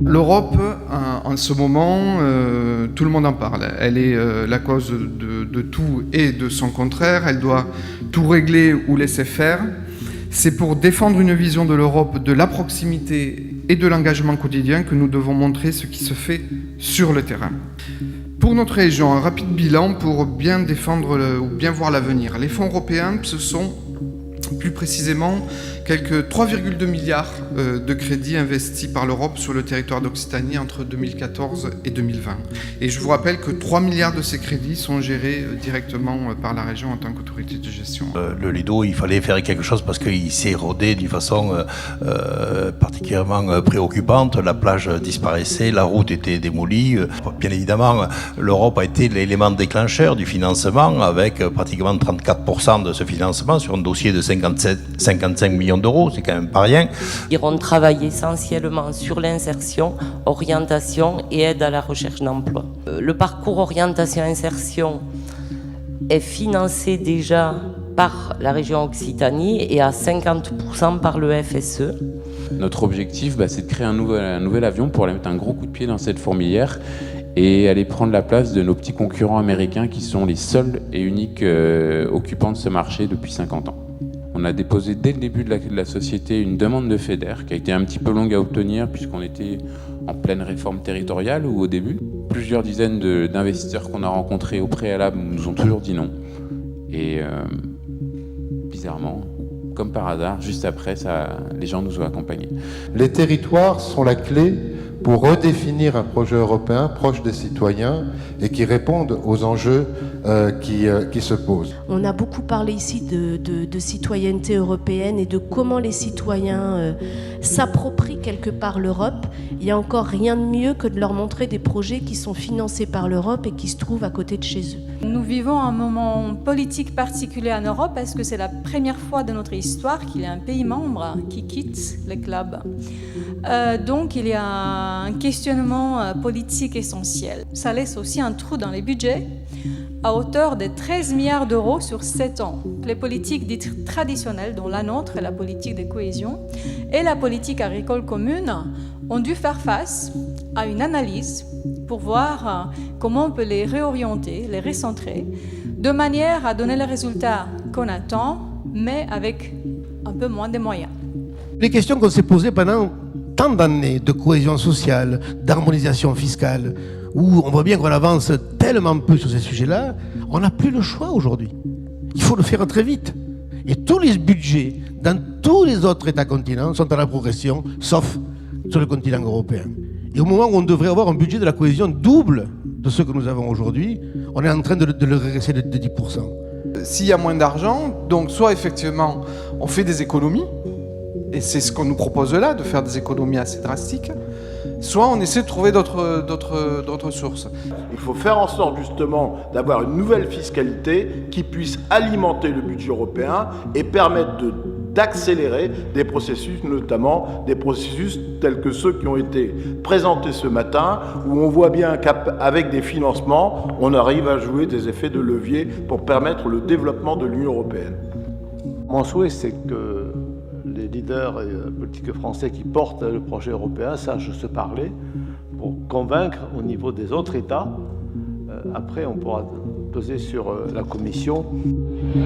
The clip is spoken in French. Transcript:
L'Europe, en ce moment, tout le monde en parle. Elle est la cause de tout et de son contraire. Elle doit tout régler ou laisser faire. C'est pour défendre une vision de l'Europe, de la proximité et de l'engagement quotidien que nous devons montrer ce qui se fait sur le terrain. Pour notre région, un rapide bilan pour bien défendre ou bien voir l'avenir. Les fonds européens, ce sont plus précisément quelques 3,2 milliards de crédits investis par l'Europe sur le territoire d'Occitanie entre 2014 et 2020. Et je vous rappelle que 3 milliards de ces crédits sont gérés directement par la région en tant qu'autorité de gestion. Le Lido, il fallait faire quelque chose parce qu'il s'est érodé d'une façon particulièrement préoccupante. La plage disparaissait, la route était démolie. Bien évidemment, l'Europe a été l'élément déclencheur du financement avec pratiquement 34% de ce financement sur un dossier de 55 millions d'euros, c'est quand même pas rien. On travaille essentiellement sur l'insertion, orientation et aide à la recherche d'emploi. Le parcours orientation-insertion est financé déjà par la région Occitanie et à 50% par le FSE. Notre objectif, c'est de créer un nouvel avion pour aller mettre un gros coup de pied dans cette fourmilière et aller prendre la place de nos petits concurrents américains qui sont les seuls et uniques occupants de ce marché depuis 50 ans. On a déposé dès le début de la société une demande de FEDER qui a été un petit peu longue à obtenir puisqu'on était en pleine réforme territoriale ou au début. Plusieurs dizaines d'investisseurs qu'on a rencontrés au préalable nous ont toujours dit non. Et bizarrement, comme par hasard, juste après, les gens nous ont accompagnés. Les territoires sont la clé pour redéfinir un projet européen proche des citoyens et qui réponde aux enjeux qui se posent. On a beaucoup parlé ici de citoyenneté européenne et de comment les citoyens s'approprient quelque part l'Europe. Il n'y a encore rien de mieux que de leur montrer des projets qui sont financés par l'Europe et qui se trouvent à côté de chez eux. Nous vivons un moment politique particulier en Europe parce que c'est la première fois de notre histoire qu'il y a un pays membre qui quitte le club. Donc il y a un questionnement politique essentiel. Ça laisse aussi un trou dans les budgets à hauteur de 13 milliards d'euros sur 7 ans. Les politiques dites traditionnelles, dont la nôtre, la politique de cohésion, et la politique agricole commune, ont dû faire face à une analyse pour voir comment on peut les réorienter, les recentrer, de manière à donner les résultats qu'on attend, mais avec un peu moins de moyens. Les questions qu'on s'est posées pendant tant d'années de cohésion sociale, d'harmonisation fiscale, où on voit bien qu'on avance tellement peu sur ces sujets-là, on n'a plus le choix aujourd'hui. Il faut le faire très vite. Et tous les budgets dans tous les autres États continents sont à la progression, sauf sur le continent européen. Et au moment où on devrait avoir un budget de la cohésion double de ce que nous avons aujourd'hui, on est en train de le régresser de 10%. S'il y a moins d'argent, donc soit effectivement on fait des économies, et c'est ce qu'on nous propose là, de faire des économies assez drastiques, soit on essaie de trouver d'autres sources. Il faut faire en sorte justement d'avoir une nouvelle fiscalité qui puisse alimenter le budget européen et permettre d'accélérer des processus, notamment des processus tels que ceux qui ont été présentés ce matin, où on voit bien qu'avec des financements, on arrive à jouer des effets de levier pour permettre le développement de l'Union européenne. Mon souhait, c'est que les leaders politiques français qui portent le projet européen sachent se parler pour convaincre au niveau des autres États. Après, on pourra peser sur la Commission. Non,